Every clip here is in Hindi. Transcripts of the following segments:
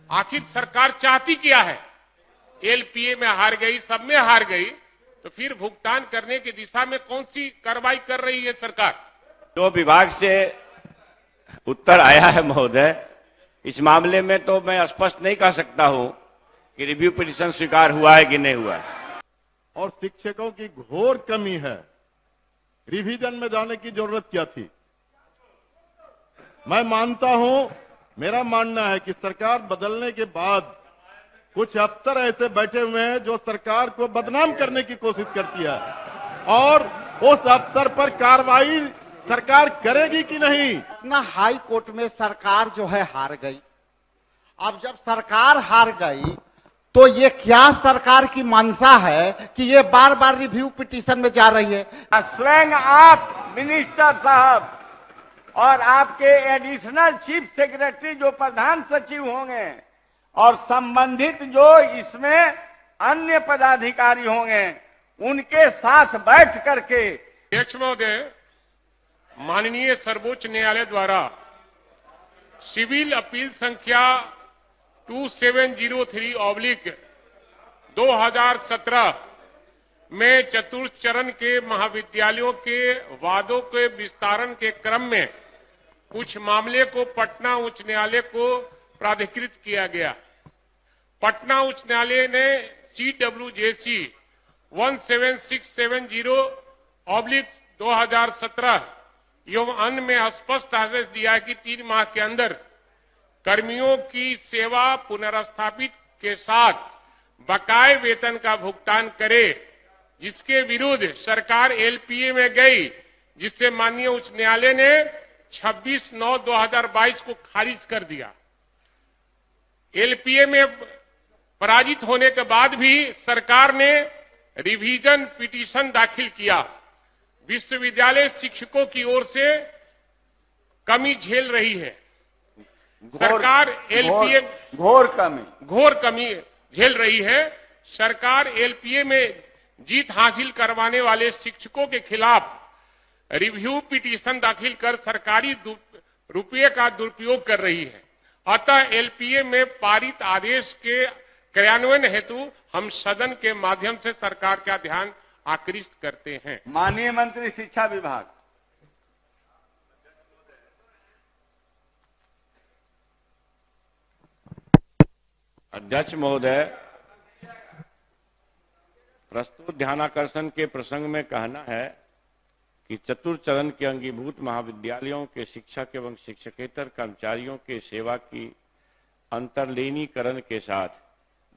आखिर सरकार चाहती क्या है? एलपीए में हार गई, सब में हार गई, तो फिर भुगतान करने की दिशा में कौन सी कार्रवाई कर रही है सरकार? जो विभाग से उत्तर आया है महोदय, इस मामले में तो मैं स्पष्ट नहीं कह सकता हूं कि रिव्यू पिटीशन स्वीकार हुआ है कि नहीं हुआ है। और शिक्षकों की घोर कमी है, रिवीजन में जाने की जरूरत क्या थी? मैं मानता हूं, मेरा मानना है कि सरकार बदलने के बाद कुछ अफसर ऐसे बैठे हुए हैं जो सरकार को बदनाम करने की कोशिश करती है, और उस अफसर पर कार्रवाई सरकार करेगी कि नहीं? अपना हाई कोर्ट में सरकार जो है हार गई। अब जब सरकार हार गई तो ये क्या सरकार की मंशा है कि ये बार बार रिव्यू पिटीशन में जा रही है? स्वयं आप मिनिस्टर साहब और आपके एडिशनल चीफ सेक्रेटरी जो प्रधान सचिव होंगे और संबंधित जो इसमें अन्य पदाधिकारी होंगे, उनके साथ बैठ करके अध्यक्ष महोदय, माननीय सर्वोच्च न्यायालय द्वारा सिविल अपील संख्या 2703/2017 में चतुर्थ चरण के महाविद्यालयों के वादों के विस्तारण के क्रम में कुछ मामले को पटना उच्च न्यायालय को प्राधिकृत किया गया। पटना उच्च न्यायालय ने CWJC 17670/2017 एवं अन्य में स्पष्ट आदेश दिया है कि 3 माह के अंदर कर्मियों की सेवा पुनर्स्थापित के साथ बकाये वेतन का भुगतान करे, जिसके विरुद्ध सरकार एलपीए में गई, जिससे माननीय उच्च न्यायालय ने 26/9/2022 को खारिज कर दिया। एलपीए में पराजित होने के बाद भी सरकार ने रिवीजन पिटीशन दाखिल किया। विश्वविद्यालय शिक्षकों की ओर से कमी झेल रही है। सरकार एलपीए घोर कमी झेल रही है। सरकार एलपीए में जीत हासिल करवाने वाले शिक्षकों के खिलाफ रिव्यू पिटीशन दाखिल कर सरकारी रुपये का दुरुपयोग कर रही है। अतः एलपीए में पारित आदेश के क्रियान्वयन हेतु हम सदन के माध्यम से सरकार का ध्यान आकृष्ट करते हैं। माननीय मंत्री शिक्षा विभाग। अध्यक्ष महोदय, प्रस्तुत ध्यानाकर्षण के प्रसंग में कहना है कि चतुर्थ चरण के अंगीभूत महाविद्यालयों के शिक्षक एवं शिक्षकेतर कर्मचारियों के सेवा की अंतर्लीनीकरण के साथ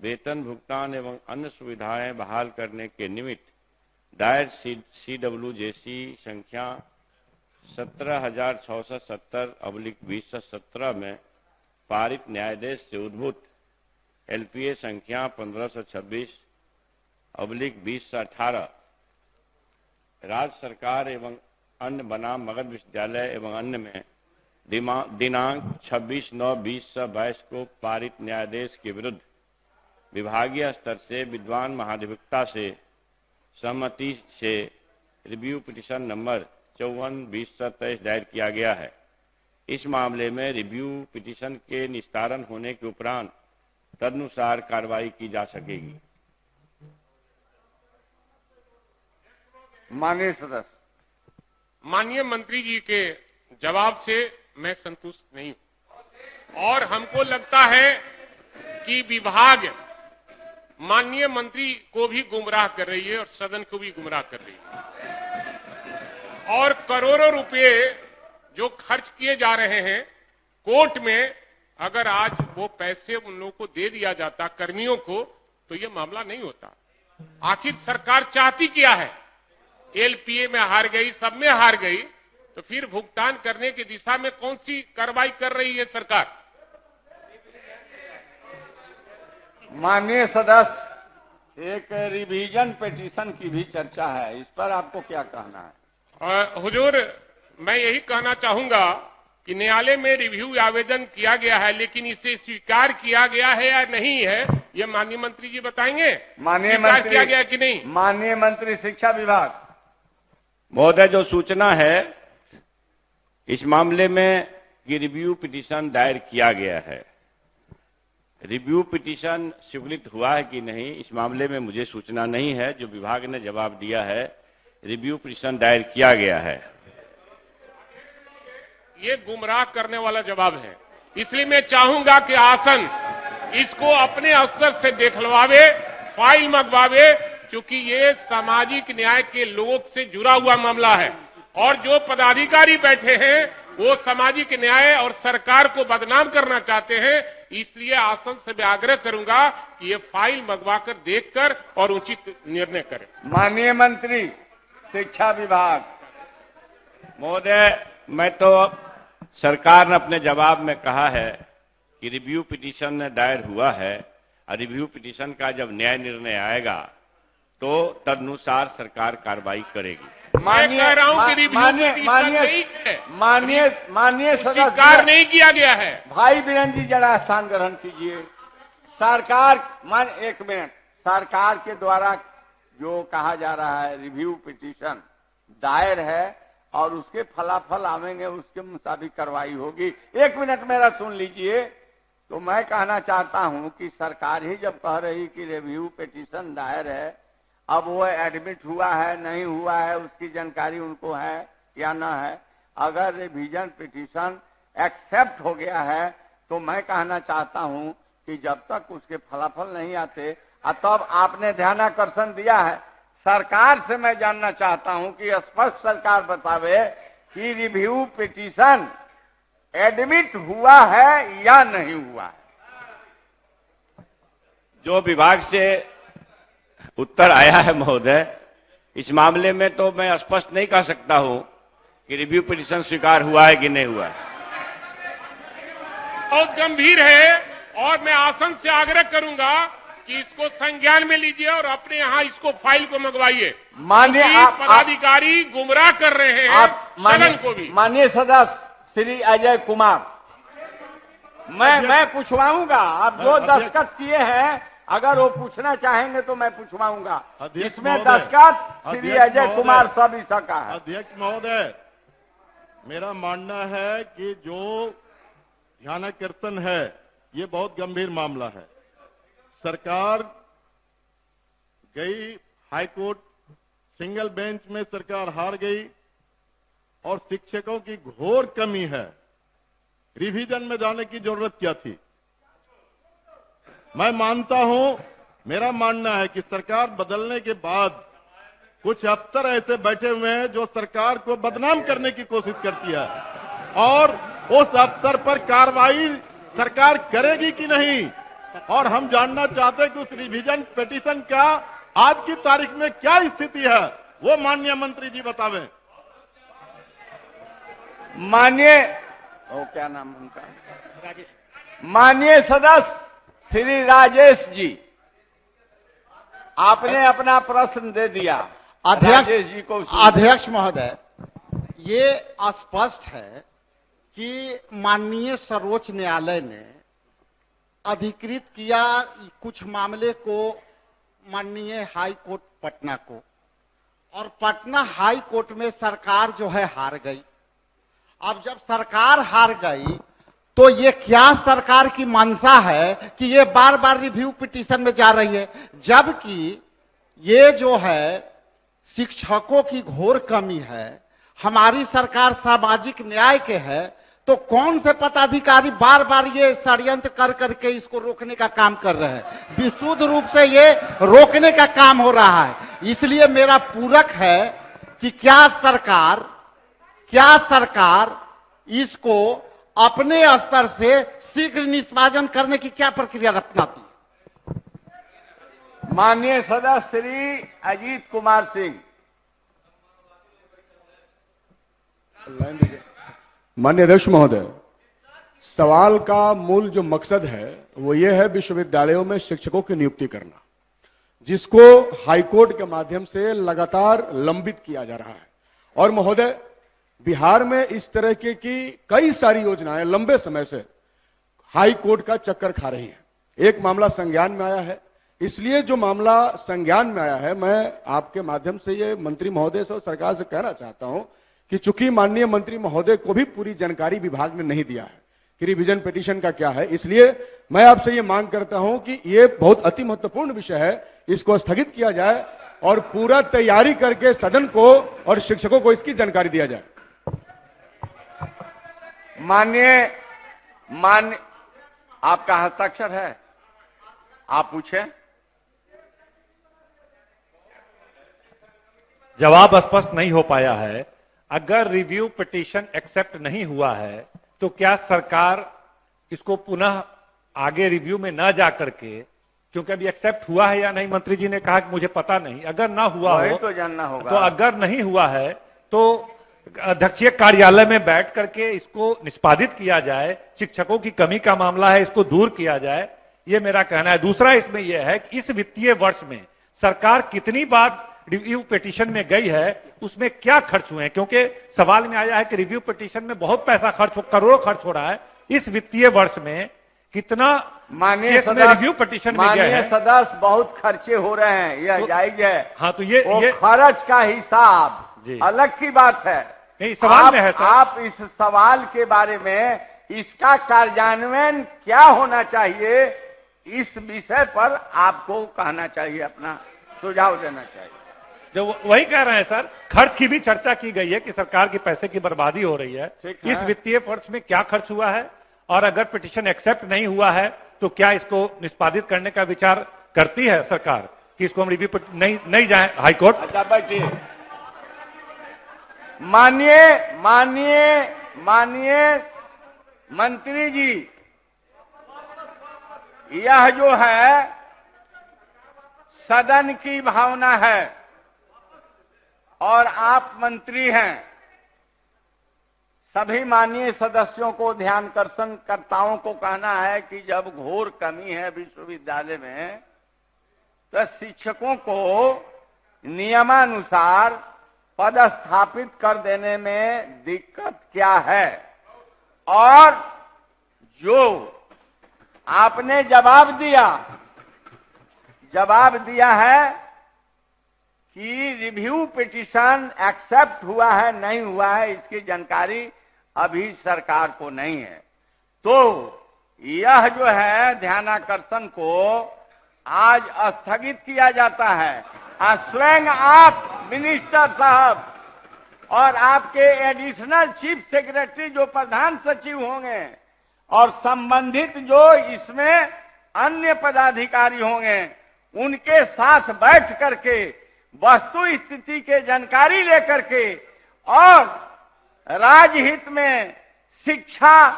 वेतन भुगतान एवं अन्य सुविधाएं बहाल करने के निमित्त दायर CWJC संख्या 17,670/2017 में पारित न्यायादेश से उद्भूत एलपीए संख्या 1526/2018 राज्य सरकार एवं अन्य बनाम मगध विश्वविद्यालय एवं अन्य में दिनांक 26/9/2022 को पारित न्यायादेश के विरुद्ध विभागीय स्तर से विद्वान महाधिवक्ता से सहमति से रिव्यू पिटीशन नंबर 54/2023 दायर किया गया है। इस मामले में रिव्यू पिटीशन के निस्तारण होने के उपरांत तदनुसार कार्रवाई की जा सकेगी। माननीय सदस्य। माननीय मंत्री जी के जवाब से मैं संतुष्ट नहीं हूं और हमको लगता है कि विभाग माननीय मंत्री को भी गुमराह कर रही है और सदन को भी गुमराह कर रही है। और करोड़ों रुपए जो खर्च किए जा रहे हैं कोर्ट में, अगर आज वो पैसे उन लोगों को दे दिया जाता कर्मियों को, तो ये मामला नहीं होता। आखिर सरकार चाहती क्या है? एलपीए में हार गई, सब में हार गई, तो फिर भुगतान करने की दिशा में कौन सी कार्रवाई कर रही है सरकार? माननीय सदस्य, एक रिवीजन पिटीशन की भी चर्चा है, इस पर आपको क्या कहना है? हुजूर, मैं यही कहना चाहूंगा कि न्यायालय में रिव्यू आवेदन किया गया है, लेकिन इसे स्वीकार किया गया है या नहीं है, ये माननीय मंत्री जी बताएंगे। माननीय मंत्री किया गया कि नहीं? माननीय मंत्री शिक्षा विभाग। महोदय, जो सूचना है इस मामले में कि रिव्यू पिटीशन दायर किया गया है, रिव्यू पिटीशन स्वीकृत हुआ है कि नहीं, इस मामले में मुझे सूचना नहीं है। जो विभाग ने जवाब दिया है, रिव्यू पिटीशन दायर किया गया है। ये गुमराह करने वाला जवाब है। इसलिए मैं चाहूंगा कि आसन इसको अपने स्तर से देखलवावे, फाइल मंगवावे, क्योंकि ये सामाजिक न्याय के लोग से जुड़ा हुआ मामला है और जो पदाधिकारी बैठे हैं वो सामाजिक न्याय और सरकार को बदनाम करना चाहते हैं। इसलिए आसन से मैं आग्रह करूंगा कि ये फाइल मंगवाकर देखकर और उचित निर्णय करें। माननीय मंत्री शिक्षा विभाग महोदय, मैं तो सरकार ने अपने जवाब में कहा है कि रिव्यू पिटीशन दायर हुआ है और रिव्यू पिटीशन का जब न्याय निर्णय आएगा तो तदनुसार सरकार कार्रवाई करेगी। मैं कह रहा हूं कि रिव्यू पिटीशन नहीं है, माननीय स्वीकार नहीं किया गया है। भाई बीरेन जी जरा स्थान ग्रहण कीजिए। सरकार एक मिनट, सरकार के द्वारा जो कहा जा रहा है रिव्यू पिटीशन दायर है और उसके फलाफल आवेंगे, उसके मुताबिक कार्रवाई होगी। एक मिनट मेरा सुन लीजिए। तो मैं कहना चाहता हूं कि सरकार ही जब कह रही कि रिव्यू पिटीशन दायर है, अब वो एडमिट हुआ है नहीं हुआ है उसकी जानकारी उनको है या ना है। अगर रिवीजन पिटीशन एक्सेप्ट हो गया है तो मैं कहना चाहता हूं कि जब तक उसके फलाफल नहीं आते, तब आपने ध्यानाकर्षण दिया है। सरकार से मैं जानना चाहता हूं कि स्पष्ट सरकार बतावे कि रिव्यू पिटीशन एडमिट हुआ है या नहीं हुआ है। जो विभाग से उत्तर आया है महोदय, इस मामले में तो मैं स्पष्ट नहीं कह सकता हूं कि रिव्यू पिटीशन स्वीकार हुआ है कि नहीं हुआ है। बहुत गंभीर है और मैं आसन से आग्रह करूंगा कि इसको संज्ञान में लीजिए और अपने यहां इसको फाइल को मंगवाइए। माननीय पदाधिकारी गुमराह कर रहे हैं सदन को भी। माननीय सदस्य श्री अजय कुमार, मैं पूछवाऊंगा। आप जो दस्तखत किए हैं अगर वो पूछना चाहेंगे तो मैं पूछवाऊंगा। इसमें दस्तखत श्री अजय कुमार सब ईसा का है। अध्यक्ष महोदय, मेरा मानना है कि जो ध्यानाकर्षण है ये बहुत गंभीर मामला है। सरकार गई हाईकोर्ट, सिंगल बेंच में सरकार हार गई और शिक्षकों की घोर कमी है। रिवीजन में जाने की जरूरत क्या थी? मैं मानता हूं, मेरा मानना है कि सरकार बदलने के बाद कुछ अफसर ऐसे बैठे हुए हैं जो सरकार को बदनाम करने की कोशिश करती है और उस अफसर पर कार्रवाई सरकार करेगी कि नहीं। और हम जानना चाहते हैं कि उस रिवीजन पिटीशन का आज की तारीख में क्या स्थिति है, वो माननीय मंत्री जी बतावें। क्या नाम उनका? माननीय सदस्य श्री राजेश जी, आपने अपना प्रश्न दे दिया। राजेश जी को। अध्यक्ष महोदय, ये स्पष्ट है कि माननीय सर्वोच्च न्यायालय ने अधिकृत किया कुछ मामले को माननीय हाई कोर्ट पटना को, और पटना हाई कोर्ट में सरकार जो है हार गई। अब जब सरकार हार गई तो ये क्या सरकार की मंशा है कि ये बार बार रिव्यू पिटीशन में जा रही है, जबकि ये जो है शिक्षकों की घोर कमी है। हमारी सरकार सामाजिक न्याय के है, तो कौन से पदाधिकारी बार बार ये षड्यंत्र कर करके इसको रोकने का काम कर रहे हैं? विशुद्ध रूप से ये रोकने का काम हो रहा है। इसलिए मेरा पूरक है कि क्या सरकार इसको अपने स्तर से शीघ्र निष्पादन करने की क्या प्रक्रिया अपनाती है? माननीय सदस्य श्री अजीत कुमार सिंह। माननीय अध्यक्ष महोदय, सवाल का मूल जो मकसद है वो ये है विश्वविद्यालयों में शिक्षकों की नियुक्ति करना, जिसको हाईकोर्ट के माध्यम से लगातार लंबित किया जा रहा है। और महोदय, बिहार में इस तरह की कई सारी योजनाएं लंबे समय से हाई कोर्ट का चक्कर खा रही हैं। एक मामला संज्ञान में आया है, इसलिए जो मामला संज्ञान में आया है, मैं आपके माध्यम से ये मंत्री महोदय से और सरकार से कहना चाहता हूं कि चूंकि माननीय मंत्री महोदय को भी पूरी जानकारी विभाग ने नहीं दिया है कि रिवीजन पिटीशन का क्या है। इसलिए मैं आपसे ये मांग करता हूं कि ये बहुत अति महत्वपूर्ण विषय है, इसको स्थगित किया जाए और पूरा तैयारी करके सदन को और शिक्षकों को इसकी जानकारी दिया जाए। मान्य आपका हस्ताक्षर है, आप पूछें। जवाब स्पष्ट नहीं हो पाया है। अगर रिव्यू पिटीशन एक्सेप्ट नहीं हुआ है तो क्या सरकार इसको पुनः आगे रिव्यू में न जा करके, क्योंकि अभी एक्सेप्ट हुआ है या नहीं मंत्री जी ने कहा कि मुझे पता नहीं, अगर ना हुआ हो तो जानना होगा। तो अगर नहीं हुआ है तो अध्यक्षीय कार्यालय में बैठ करके इसको निष्पादित किया जाए। शिक्षकों की कमी का मामला है, इसको दूर किया जाए, ये मेरा कहना है। दूसरा इसमें यह है कि इस वित्तीय वर्ष में सरकार कितनी बार रिव्यू पिटीशन में गई है, उसमें क्या खर्च हुए हैं, क्योंकि सवाल में आया है कि रिव्यू पिटीशन में बहुत पैसा करोड़ों खर्च हो रहा है। इस वित्तीय वर्ष में कितना माननीय रिव्यू पिटीशन में गए हैं? सदस्य बहुत खर्चे हो रहे हैं, यह तो, जायज है। हाँ, तो ये खर्च का हिसाब अलग की बात है। नहीं, सवाल में है सर। आप इस सवाल के बारे में इसका कार्यान्वयन क्या होना चाहिए, इस विषय पर आपको कहना चाहिए, अपना सुझाव देना चाहिए। जो वही कह रहे हैं सर, खर्च की भी चर्चा की गई है कि सरकार के पैसे की बर्बादी हो रही है। इस वित्तीय वर्ष में क्या खर्च हुआ है, और अगर पिटीशन एक्सेप्ट नहीं हुआ है तो क्या इसको निष्पादित करने का विचार करती है सरकार कि इसको हम रिव्यू नहीं जाए हाईकोर्ट? अच्छा बैठिए। माननीय मंत्री जी, यह जो है सदन की भावना है और आप मंत्री हैं। सभी माननीय सदस्यों को, ध्यानकर्ताओं को कहना है कि जब घोर कमी है विश्वविद्यालय में तो शिक्षकों को नियमानुसार पदस्थापित कर देने में दिक्कत क्या है, और जो आपने जवाब दिया है कि रिव्यू पिटीशन एक्सेप्ट हुआ है नहीं हुआ है, इसकी जानकारी अभी सरकार को नहीं है। तो यह जो है ध्यानाकर्षण को आज स्थगित किया जाता है। स्वयं आप मिनिस्टर साहब और आपके एडिशनल चीफ सेक्रेटरी जो प्रधान सचिव होंगे और संबंधित जो इसमें अन्य पदाधिकारी होंगे, उनके साथ बैठ करके वस्तु स्थिति के जानकारी लेकर के और राजहित में शिक्षा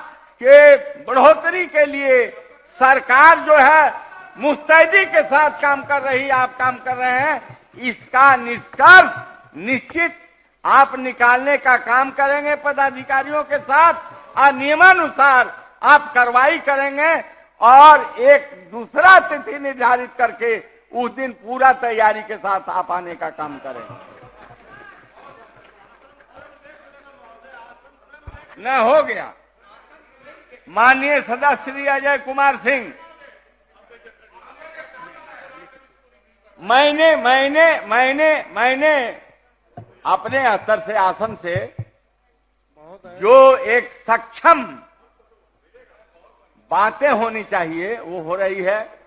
के बढ़ोतरी के लिए सरकार जो है मुस्तैदी के साथ काम कर रही, आप काम कर रहे हैं, इसका निष्कर्ष निश्चित आप निकालने का काम करेंगे पदाधिकारियों के साथ, और नियमानुसार आप कार्रवाई करेंगे और एक दूसरा तिथि निर्धारित करके उस दिन पूरा तैयारी के साथ आप आने का काम करेंगे। न हो गया। माननीय सदस्य श्री अजय कुमार सिंह, मैंने अपने स्तर से, आसन से जो एक सक्षम बातें होनी चाहिए वो हो रही है।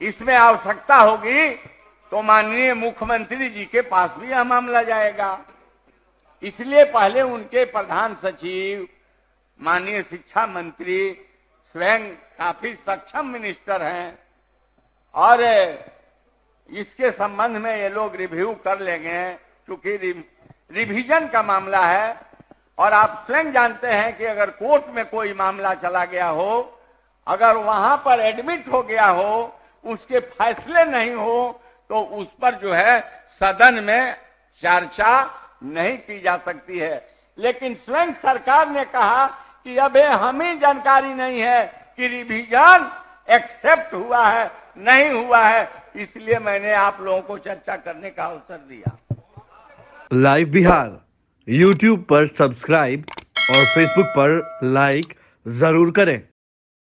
इसमें आवश्यकता होगी तो माननीय मुख्यमंत्री जी के पास भी यह मामला जाएगा। इसलिए पहले उनके प्रधान सचिव, माननीय शिक्षा मंत्री स्वयं काफी सक्षम मिनिस्टर हैं और इसके संबंध में ये लोग रिव्यू कर लेंगे, क्योंकि रिवीजन का मामला है। और आप स्वयं जानते हैं कि अगर कोर्ट में कोई मामला चला गया हो, अगर वहां पर एडमिट हो गया हो, उसके फैसले नहीं हो, तो उस पर जो है सदन में चर्चा नहीं की जा सकती है। लेकिन स्वयं सरकार ने कहा कि अभी हमें जानकारी नहीं है कि रिवीजन एक्सेप्ट हुआ है नहीं हुआ है, इसलिए मैंने आप लोगों को चर्चा करने का अवसर दिया। लाइव बिहार YouTube पर सब्सक्राइब और Facebook पर लाइक जरूर करें।